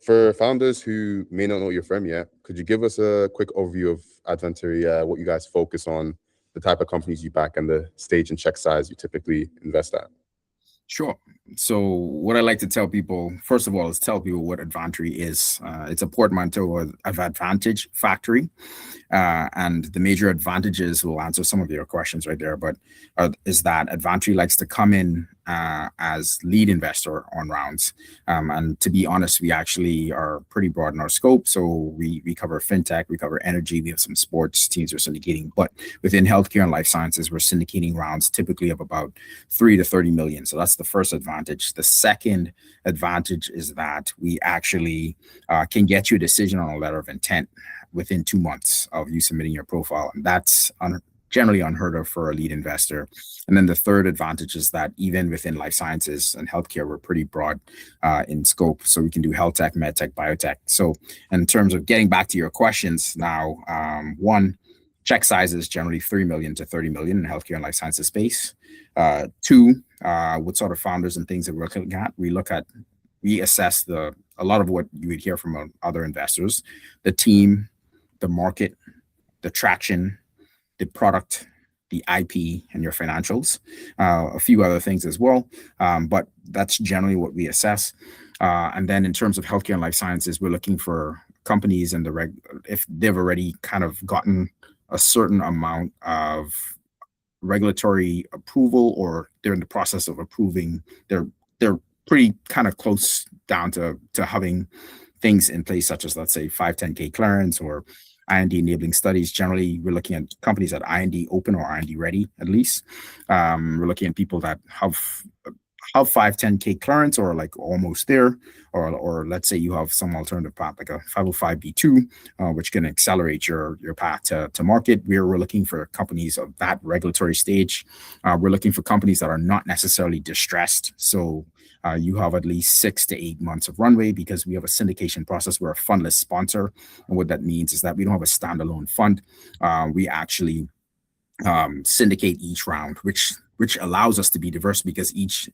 For founders who may not know your firm yet, could you give us a quick overview of Advantary, what you guys focus on, the type of companies you back, and the stage and check size you typically invest at? Sure. So what I like to tell people, first of all, is tell people what Advantary is. It's a portmanteau of advantage factory. And the major advantages will answer some of your questions right there, but is that Advantary likes to come in as lead investor on rounds. And to be honest, we actually are pretty broad in our scope. So we cover fintech, we cover energy, we have some sports teams we're syndicating, but within healthcare and life sciences, we're syndicating rounds typically of about 3 to 30 million. So that's the first advantage. The second advantage is that we actually can get you a decision on a letter of intent within 2 months of you submitting your profile. And that's generally unheard of for a lead investor. And then the third advantage is that even within life sciences and healthcare, we're pretty broad in scope. So we can do health tech, med tech, biotech. So in terms of getting back to your questions now, one, check size is generally 3 million to 30 million in healthcare and life sciences space. Two, what sort of founders and things that we're looking at? We assess a lot of what you would hear from other investors, the team, the market, the traction, the product, the IP, and your financials, a few other things as well. But that's generally what we assess. And then in terms of healthcare and life sciences, we're looking for companies and if they've already kind of gotten a certain amount of regulatory approval, or they're in the process of approving, they're pretty kind of close down to having things in place, such as, let's say, 510K clearance or IND enabling studies. Generally, we're looking at companies that IND open or IND ready, at least. We're looking at people that have 510K clearance or like almost there, or let's say you have some alternative path like a 505B2, which can accelerate your path to market. We're looking for companies of that regulatory stage. We're looking for companies that are not necessarily distressed. So you have at least 6 to 8 months of runway, because we have a syndication process. We're a fundless sponsor. And what that means is that we don't have a standalone fund. We actually syndicate each round, which allows us to be diverse, because each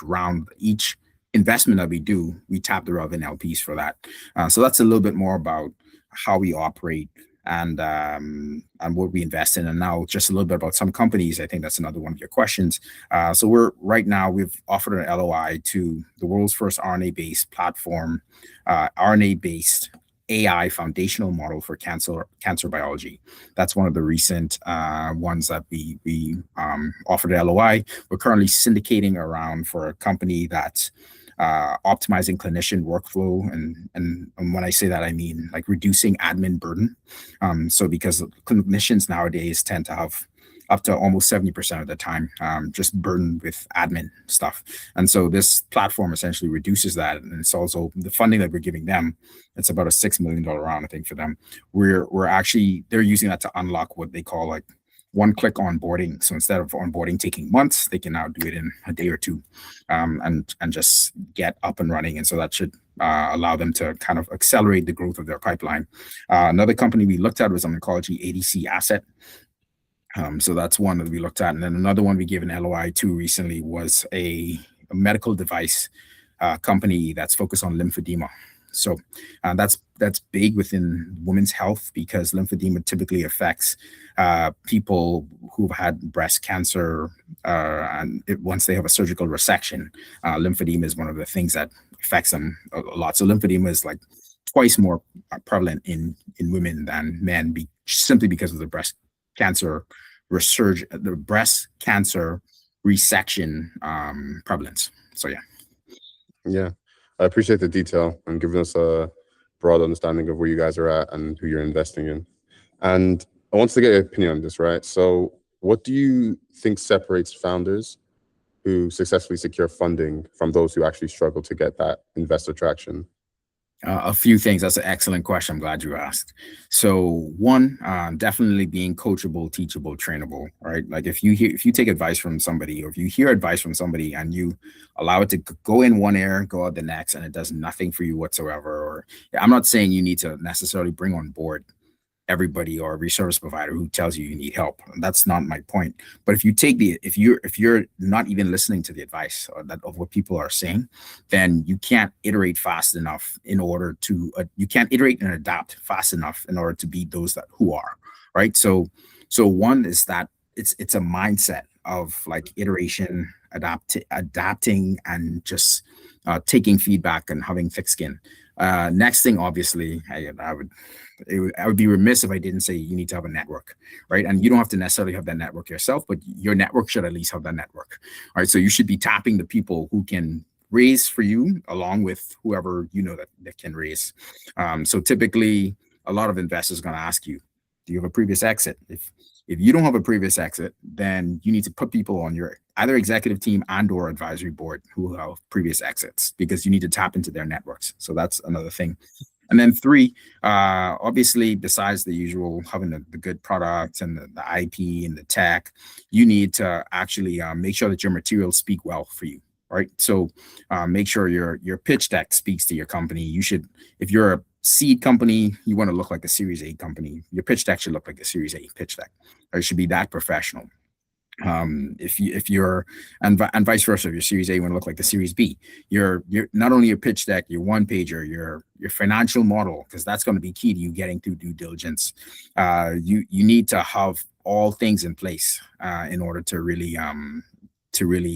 round, each investment that we do, we tap the relevant LPs for that. So that's a little bit more about how we operate and what we invest in. And now just a little bit about some companies. I think that's another one of your questions. So we've offered an LOI to the world's first RNA-based platform, RNA-based AI foundational model for cancer biology. That's one of the recent ones that we offered an LOI. We're currently syndicating around for a company that's optimizing clinician workflow, and when I say that, I mean like reducing admin burden. So because clinicians nowadays tend to have up to almost 70% of the time just burdened with admin stuff. And so this platform essentially reduces that. And it's also the funding that we're giving them. It's about a $6 million round, I think, for them. They're using that to unlock what they call like one-click onboarding. So instead of onboarding taking months, they can now do it in a day or two, and just get up and running. And so that should allow them to kind of accelerate the growth of their pipeline. Another company we looked at was an oncology ADC asset. So that's one that we looked at. And then another one we gave an LOI to recently was a medical device company that's focused on lymphedema. So that's big within women's health, because lymphedema typically affects people who've had breast cancer, and once they have a surgical resection, lymphedema is one of the things that affects them a lot. So lymphedema is like twice more prevalent in women than men, simply because of the breast cancer resection prevalence. So yeah, I appreciate the detail and giving us a broad understanding of where you guys are at and who you're investing in. And I want to get your opinion on this, right? So what do you think separates founders who successfully secure funding from those who actually struggle to get that investor traction? A few things. That's an excellent question. I'm glad you asked. So one, definitely being coachable, teachable, trainable, right? Like if you take advice from somebody, or if you hear advice from somebody and you allow it to go in one ear, go out the next, and it does nothing for you whatsoever, or I'm not saying you need to necessarily bring on board everybody or every service provider who tells you need help. That's not my point. But if you're not even listening to the advice of what people are saying, then you can't iterate fast enough in order to you can't iterate and adapt fast enough in order to beat those who are, right. So one is that it's a mindset of like iteration, adapting, and just taking feedback and having thick skin. Next thing, obviously, I would be remiss if I didn't say you need to have a network, right? And you don't have to necessarily have that network yourself, but your network should at least have that network, right? So you should be tapping the people who can raise for you, along with whoever you know that can raise. So typically, a lot of investors are going to ask you, do you have a previous exit? If you don't have a previous exit, then you need to put people on your either executive team and or advisory board who have previous exits, because you need to tap into their networks. So that's another thing. And then three, obviously, besides the usual having the good products and the IP and the tech, you need to actually make sure that your materials speak well for you, right? So make sure your pitch deck speaks to your company. You should, if you're a seed company, you want to look like a Series A company. Your pitch deck should look like a Series A pitch deck. Or it should be that professional. If you're and vice versa, if you're Series A, you want to look like the Series B. You're not only your pitch deck, your one pager, your financial model, because that's going to be key to you getting through due diligence. You need to have all things in place in order to really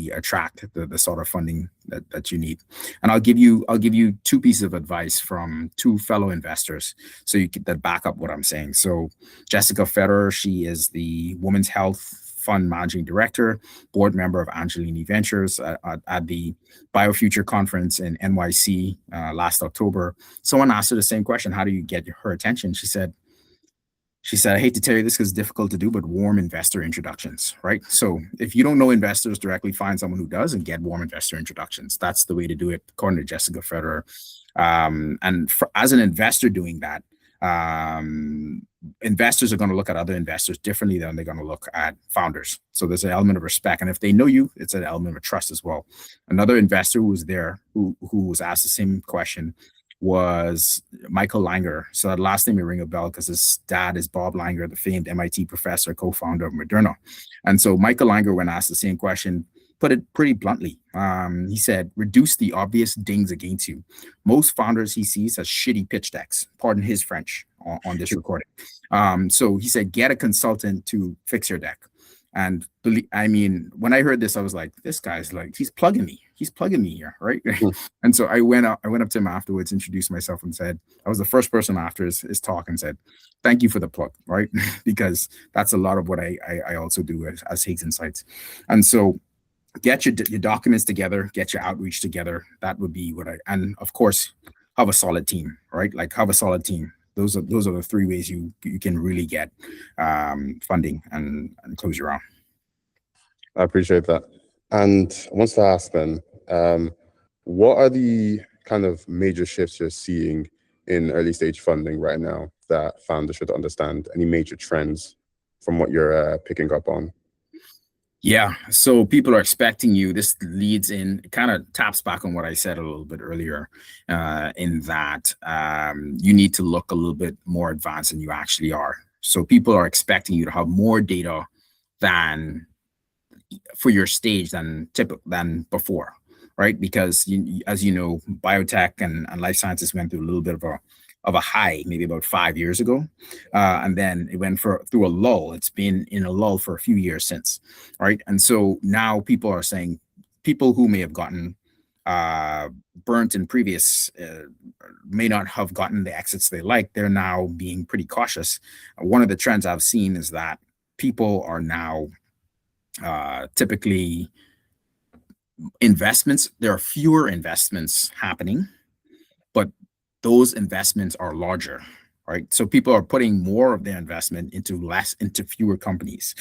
attract the sort of funding that you need. And I'll give you two pieces of advice from two fellow investors, so you get that back up what I'm saying. So Jessica Federer, she is the Women's Health Fund Managing Director, board member of Angelini Ventures at the BioFuture conference in NYC last October. Someone asked her the same question: how do you get her attention? She said, I hate to tell you this because it's difficult to do, but warm investor introductions, right? So if you don't know investors directly, find someone who does and get warm investor introductions. That's the way to do it, according to Jessica Federer. As an investor doing that, investors are going to look at other investors differently than they're going to look at founders. So there's an element of respect. And if they know you, it's an element of trust as well. Another investor who was there, who was asked the same question, was Michael Langer. So that last name may ring a bell because his dad is Bob Langer, the famed MIT professor, co-founder of Moderna. And so Michael Langer, when asked the same question, put it pretty bluntly. He said, reduce the obvious dings against you. Most founders he sees as shitty pitch decks, pardon his French on this recording. So he said, get a consultant to fix your deck. And I mean, when I heard this, I was like, this guy's like, he's plugging me here, right? And so I went up to him afterwards, introduced myself, and said, I was the first person after his talk, and said, thank you for the plug, right? Because that's a lot of what I also do as Higgs Insights. And so get your documents together, get your outreach together. That would be and of course, have a solid team, right? Like, have a solid team. Those are the three ways you can really get funding and close your round. I appreciate that. And I want to ask then, what are the kind of major shifts you're seeing in early stage funding right now that founders should understand? Any major trends from what you're picking up on? Yeah, so people are expecting you. This leads in, kind of taps back on what I said a little bit earlier, in that you need to look a little bit more advanced than you actually are. So people are expecting you to have more data than for your stage than before, right? Because as you know, biotech and life sciences went through a little bit of a high maybe about 5 years ago, and then it went through a lull. It's been in a lull for a few years since, right? And so now people are saying, people who may have gotten burnt in previous, may not have gotten the exits they like. They're now being pretty cautious. One of the trends I've seen is that people are now typically investments. There are fewer investments happening, but those investments are larger, right? So people are putting more of their investment into fewer companies.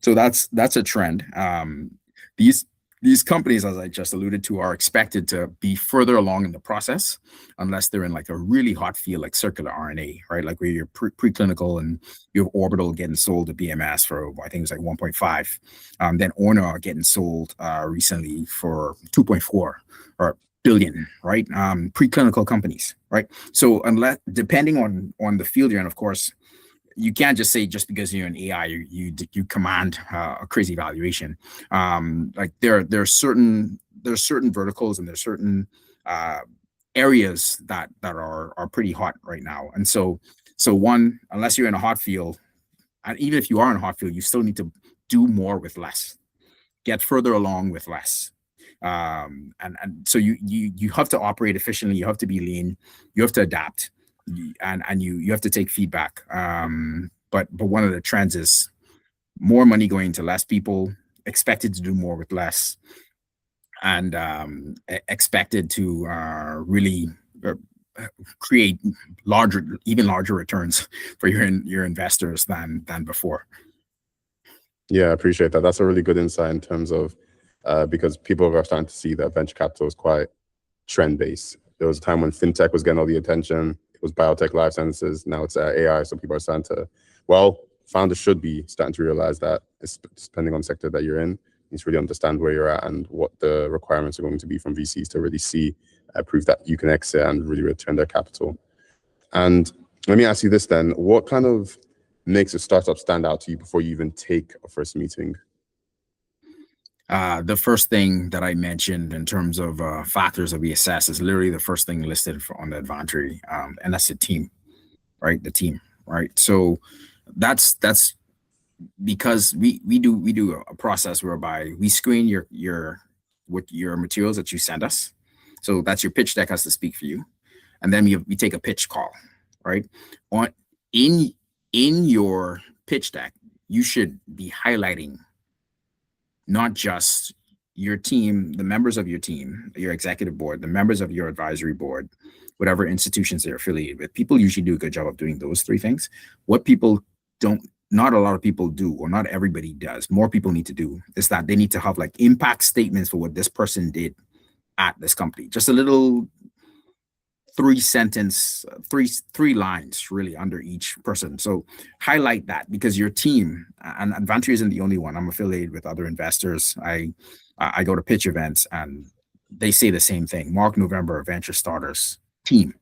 So that's a trend. These companies, as I just alluded to, are expected to be further along in the process, unless they're in like a really hot field like circular RNA, right? Like where you're preclinical and you have Orbital getting sold to BMS for, I think it's like 1.5. Then Orna getting sold recently for 2.4 billion, right? Preclinical companies, right? So unless, depending on the field you're in, of course, you can't just say just because you're an AI, you command a crazy valuation. Like there's certain verticals and there's certain areas that are pretty hot right now. And so one, unless you're in a hot field, and even if you are in a hot field, you still need to do more with less, get further along with less. And so you have to operate efficiently, you have to be lean, you have to adapt, and you have to take feedback. But one of the trends is more money going to less people, expected to do more with less, and expected to really create even larger returns for your investors than before. Yeah, I appreciate that. That's a really good insight in terms of because people are starting to see that venture capital is quite trend based. There was a time when fintech was getting all the attention. It was biotech, life sciences. Now it's AI. So people are starting to, well, founders should be starting to realize that it's depending on the sector that you're in, you need to really understand where you're at and what the requirements are going to be from VCs to really see proof that you can exit and really return their capital. And let me ask you this then, what kind of makes a startup stand out to you before you even take a first meeting? The first thing that I mentioned in terms of factors that we assess is literally the first thing listed on the Advantary, and that's the team, right? The team, right? So that's because we do a process whereby we screen your materials that you send us. So that's your pitch deck has to speak for you, and then we take a pitch call, right? In your pitch deck, you should be highlighting not just your team, the members of your team, your executive board, the members of your advisory board, whatever institutions they're affiliated with. People usually do a good job of doing those three things. What people not a lot of people do, or not everybody does, more people need to do, is that they need to have like impact statements for what this person did at this company. Just a little three lines really under each person. So highlight that, because your team, and Advantary isn't the only one. I'm affiliated with other investors. I go to pitch events and they say the same thing. Mark November, Venture Starters, team.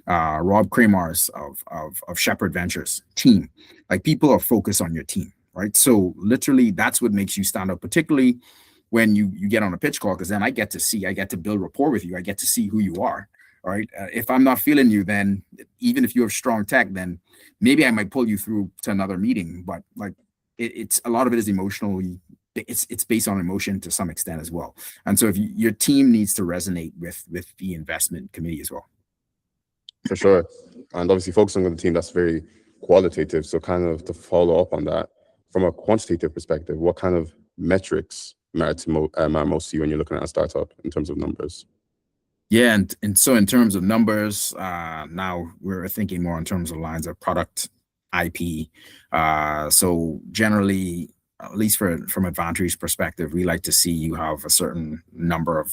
Rob Kramer's of Shepherd Ventures, team. Like, people are focused on your team, right? So literally that's what makes you stand out, particularly when you get on a pitch call, because then I get to build rapport with you. I get to see who you are. All right. If I'm not feeling you, then even if you have strong tech, then maybe I might pull you through to another meeting. But like, it's a lot of it is emotionally, it's based on emotion to some extent as well. And so if your team needs to resonate with the investment committee as well. For sure. And obviously focusing on the team, that's very qualitative. So kind of to follow up on that, from a quantitative perspective, what kind of metrics matter most to you when you're looking at a startup in terms of numbers? Yeah, and so in terms of numbers, now we're thinking more in terms of lines of product, IP. So generally, at least from Advantary's perspective, we like to see you have a certain number of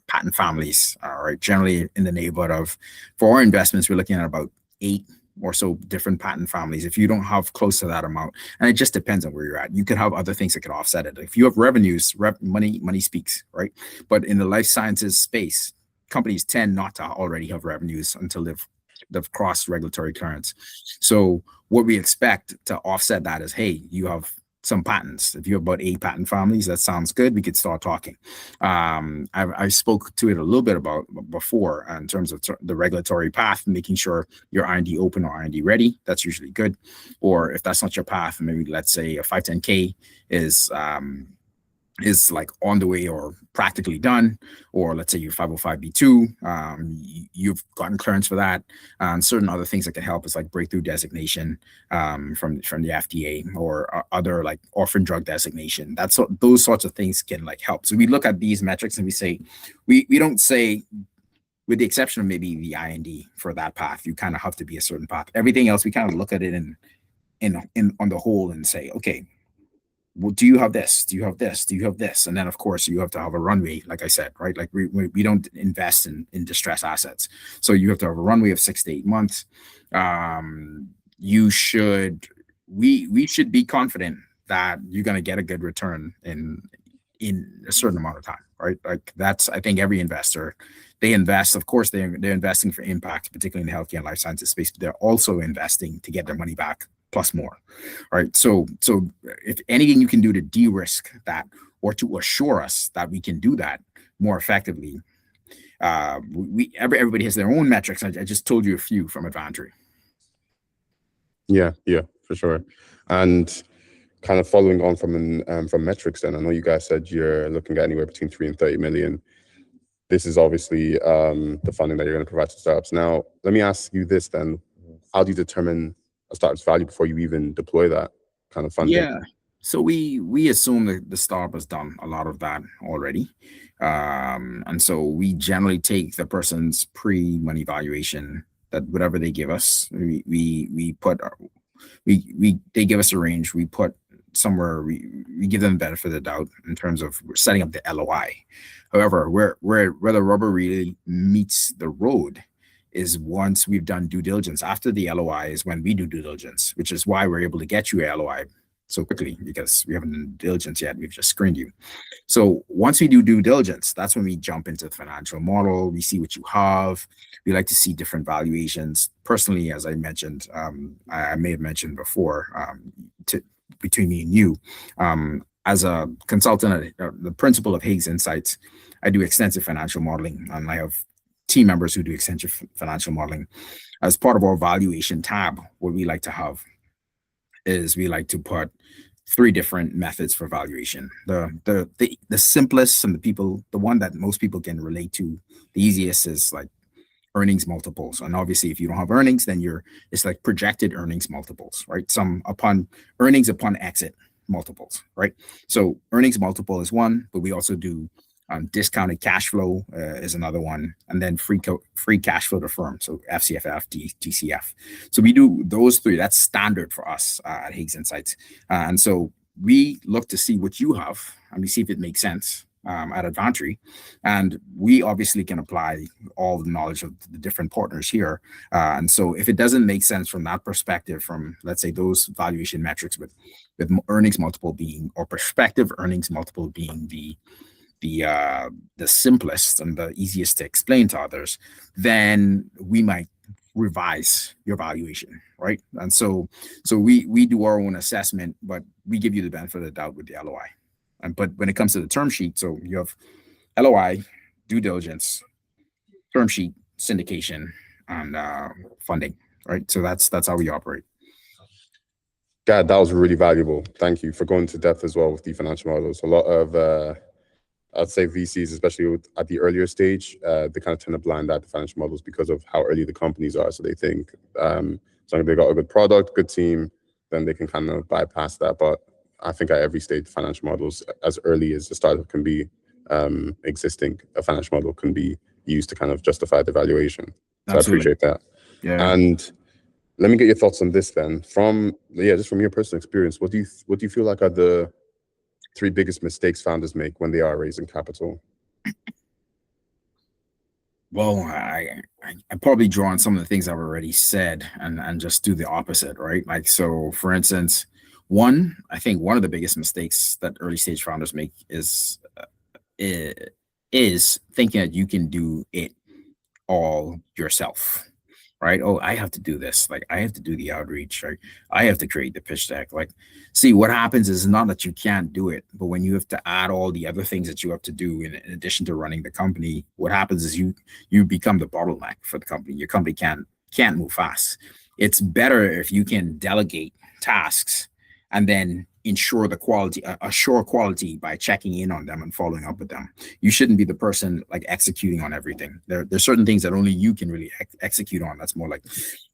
patent families, right? Generally in the neighborhood of, for our investments, we're looking at about 8 or so different patent families. If you don't have close to that amount, and it just depends on where you're at, you could have other things that could offset it. If you have revenues, money speaks, right? But in the life sciences space, companies tend not to already have revenues until they've crossed regulatory clearance. So what we expect to offset that is, hey, you have some patents. If you have about 8 patent families, that sounds good. We could start talking. I spoke to it a little bit about before in terms of the regulatory path, making sure your IND open or IND ready. That's usually good. Or if that's not your path, maybe let's say a 510K is like on the way or practically done, or let's say you're 505b2, you've gotten clearance for that, and certain other things that can help is like breakthrough designation from the FDA, or other like orphan drug designation. Those sorts of things can like help. So we look at these metrics and we say, we don't say, with the exception of maybe the IND for that path, you kind of have to be a certain path. Everything else, we kind of look at it in on the whole and say, okay, well, do you have this? Do you have this? Do you have this? And then, of course, you have to have a runway, like I said, right? Like we don't invest in distressed assets. So you have to have a runway of 6 to 8 months. We should be confident that you're going to get a good return in a certain amount of time, right? Like that's, I think every investor, they invest, of course, they're investing for impact, particularly in the healthcare and life sciences space, but they're also investing to get their money back plus more, right? So if anything you can do to de-risk that or to assure us that we can do that more effectively, everybody has their own metrics. I just told you a few from Advantary. Yeah, for sure. And kind of following on from metrics, then I know you guys said you're looking at anywhere between 3 and 30 million. This is obviously the funding that you're going to provide to startups. Now, let me ask you this then: how do you determine a startup's value before you even deploy that kind of funding? Yeah. So we assume that the startup has done a lot of that already, and so we generally take the person's pre-money valuation, that whatever they give us, we put they give us a range. We put somewhere, we give them the benefit of the doubt in terms of setting up the LOI. However, where the rubber really meets the road is once we've done due diligence. After the LOI is when we do due diligence, which is why we're able to get you a LOI so quickly, because we haven't done diligence yet. We've just screened you. So once we do due diligence, that's when we jump into the financial model. We see what you have. We like to see different valuations. Personally, as I mentioned, I may have mentioned before, between me and you, as a consultant, the principal of Higgs Insights, I do extensive financial modeling, and I have team members who do extensive financial modeling. As part of our valuation tab, what we like to have is we like to put 3 different methods for valuation. The simplest and the one that most people can relate to, the easiest, is like earnings multiples. And obviously, if you don't have earnings, then it's like projected earnings multiples, right? Earnings upon exit multiples, right? So earnings multiple is one, but we also do discounted cash flow is another one, and then free cash flow to firm, so FCFF, DCF. So we do those 3. That's standard for us at Higgs Insights, and so we look to see what you have, and we see if it makes sense at Advantary, and we obviously can apply all the knowledge of the different partners here. And so if it doesn't make sense from that perspective, from let's say those valuation metrics with earnings multiple being, or prospective earnings multiple being the simplest and the easiest to explain to others, then we might revise your valuation, right? And so we do our own assessment, but we give you the benefit of the doubt with the LOI. But when it comes to the term sheet, so you have LOI, due diligence, term sheet, syndication, and funding, right? So that's how we operate. God, that was really valuable. Thank you for going into depth as well with the financial models. A lot of I'd say VCs, especially at the earlier stage, they kind of tend to blind out the financial models because of how early the companies are. So they think as long as they got a good product, good team, then they can kind of bypass that. But I think at every stage, financial models, as early as the startup can be existing, a financial model can be used to kind of justify the valuation. So absolutely. I appreciate that. Yeah. And let me get your thoughts on this then. Just from your personal experience, what do you feel like are the 3 biggest mistakes founders make when they are raising capital? Well, I probably draw on some of the things I've already said and just do the opposite, right? Like, so for instance, I think one of the biggest mistakes that early stage founders make is thinking that you can do it all yourself, right? Oh, I have to do this. Like, I have to do the outreach, right? I have to create the pitch deck. Like, see, what happens is not that you can't do it, but when you have to add all the other things that you have to do in addition to running the company, what happens is you become the bottleneck for the company. Your company can't move fast. It's better if you can delegate tasks and then ensure quality by checking in on them and following up with them. You shouldn't be the person like executing on everything. There's certain things that only you can really execute on. That's more like,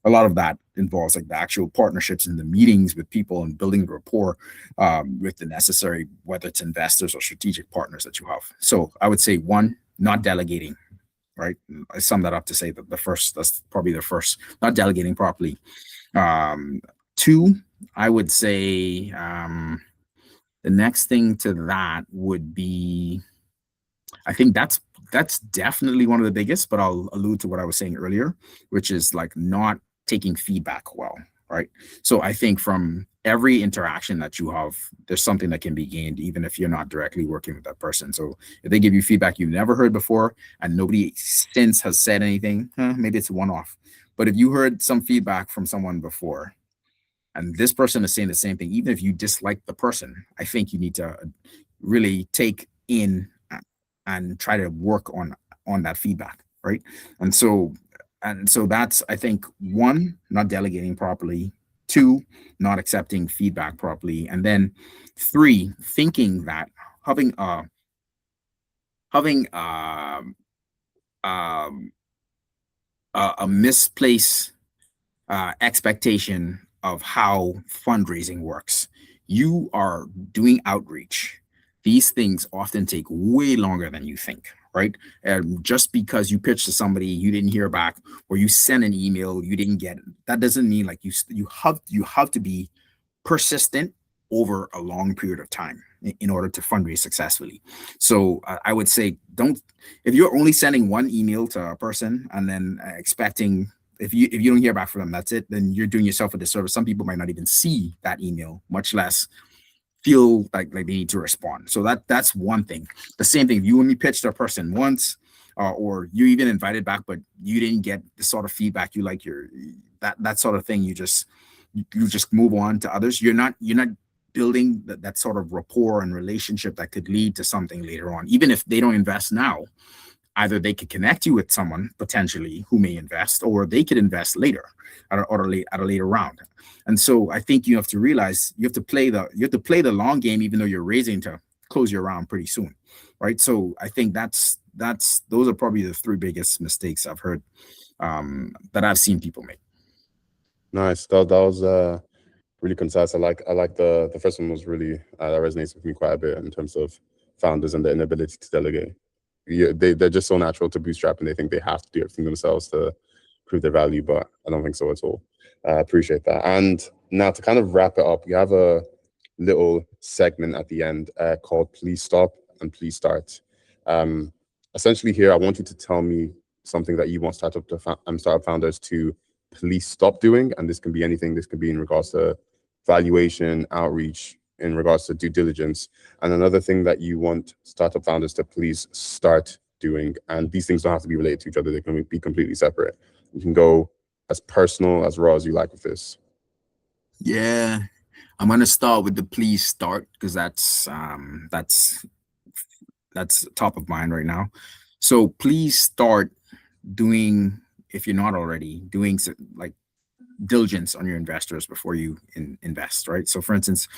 a lot of that involves like the actual partnerships and the meetings with people and building rapport with the necessary, whether it's investors or strategic partners that you have. So I would say 1, not delegating, right? I sum that up to say that that's probably the first, not delegating properly. 2, I would say the next thing to that would be, I think that's definitely one of the biggest, but I'll allude to what I was saying earlier, which is like not taking feedback well, right? So I think from every interaction that you have, there's something that can be gained, even if you're not directly working with that person. So if they give you feedback you've never heard before and nobody since has said anything, maybe it's a one-off. But if you heard some feedback from someone before, and this person is saying the same thing. Even if you dislike the person, I think you need to really take in and try to work on that feedback, right? And so that's, I think, one, not delegating properly, two, not accepting feedback properly, and then three, thinking that having having um, a misplaced expectation of how fundraising works. You are doing outreach. These things often take way longer than you think, right? And just because you pitch to somebody, you didn't hear back, or you send an email, you didn't get it, that doesn't mean like you have to be persistent over a long period of time in order to fundraise successfully. So I would say, don't, if you're only sending one email to a person and then expecting, if you don't hear back from them, that's it, then you're doing yourself a disservice. Some people might not even see that email, much less feel like they need to respond. So that's one thing. The same thing, if you only pitched to a person once, or you even invited back, but you didn't get the sort of feedback you like, that sort of thing, you just move on to others. You're not building that sort of rapport and relationship that could lead to something later on. Even if they don't invest now, either they could connect you with someone potentially who may invest, or they could invest later at a later round. And so I think you have to realize you have to play the long game, even though you're raising to close your round pretty soon, right? So I think those are probably the three biggest mistakes I've heard, that I've seen people make. Nice. That was really concise. I like the first one was really that resonates with me quite a bit in terms of founders and their inability to delegate. Yeah, they're just so natural to bootstrap, and they think they have to do everything themselves to prove their value, but I don't think so at all. I appreciate that. And now to kind of wrap it up, we have a little segment at the end called Please Stop and Please Start. Um, Essentially here, I want you to tell me something that you want startup founders to please stop doing. And this can be anything. This can be in regards to valuation, outreach, in regards to due diligence, and another thing that you want startup founders to please start doing. And these things don't have to be related to each other. They can be completely separate. You can go as personal, as raw as you like with this. Yeah, I'm gonna start with the please start, because that's top of mind right now. So please start doing, if you're not already doing, like, diligence on your investors before you invest, right? So for instance,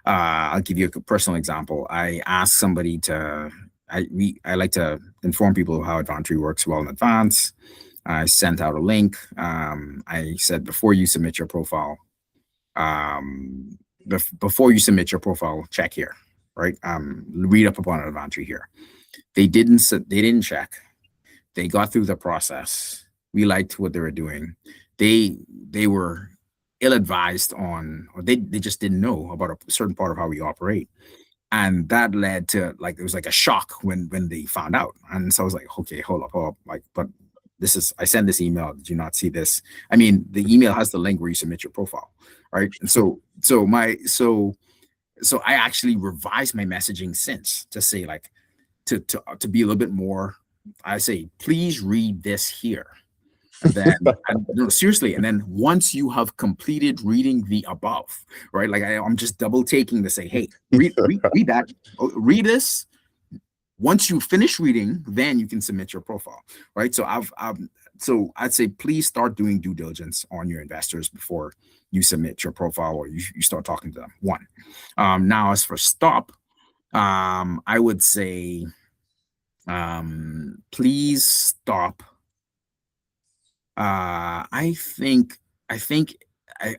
I'll give you a personal example. I asked somebody to, I like to inform people how Advantary works well in advance. I sent out a link. I said, before you submit your profile, check here, right? Read up upon Advantary here. They didn't check. They got through the process. We liked what they were doing. They were ill-advised on, or they just didn't know about a certain part of how we operate. And that led to, like, it was like a shock when they found out. And so I was like, okay, hold up. Like, but I sent this email. Did you not see this? I mean, the email has the link where you submit your profile, right? And so I actually revised my messaging since, to say, like, to be a little bit more, I say, please read this here. And then, no, seriously, and then once you have completed reading the above, right? Like, I'm just double taking to say, hey, read that, read this. Once you finish reading, then you can submit your profile, right? So so I'd say, please start doing due diligence on your investors before you submit your profile, or you start talking to them. One. Now, as for stop, I would say, please stop. I think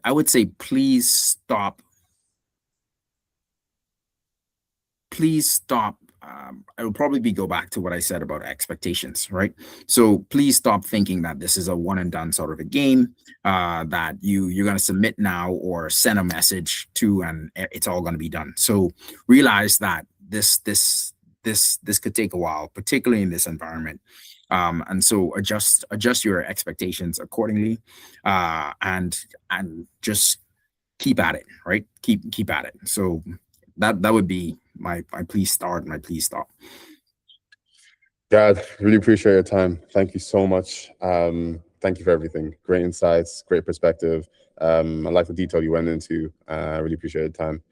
I would say, please stop. Please stop. I would probably go back to what I said about expectations, right? So please stop thinking that this is a one and done sort of a game, that you're going to submit now or send a message to, and it's all going to be done. So realize that this could take a while, particularly in this environment. And so adjust your expectations accordingly, and just keep at it, right? Keep at it. So that would be my please start, my please stop. Dad, really appreciate your time. Thank you so much. Thank you for everything. Great insights, great perspective. I like the detail you went into. I really appreciate the time.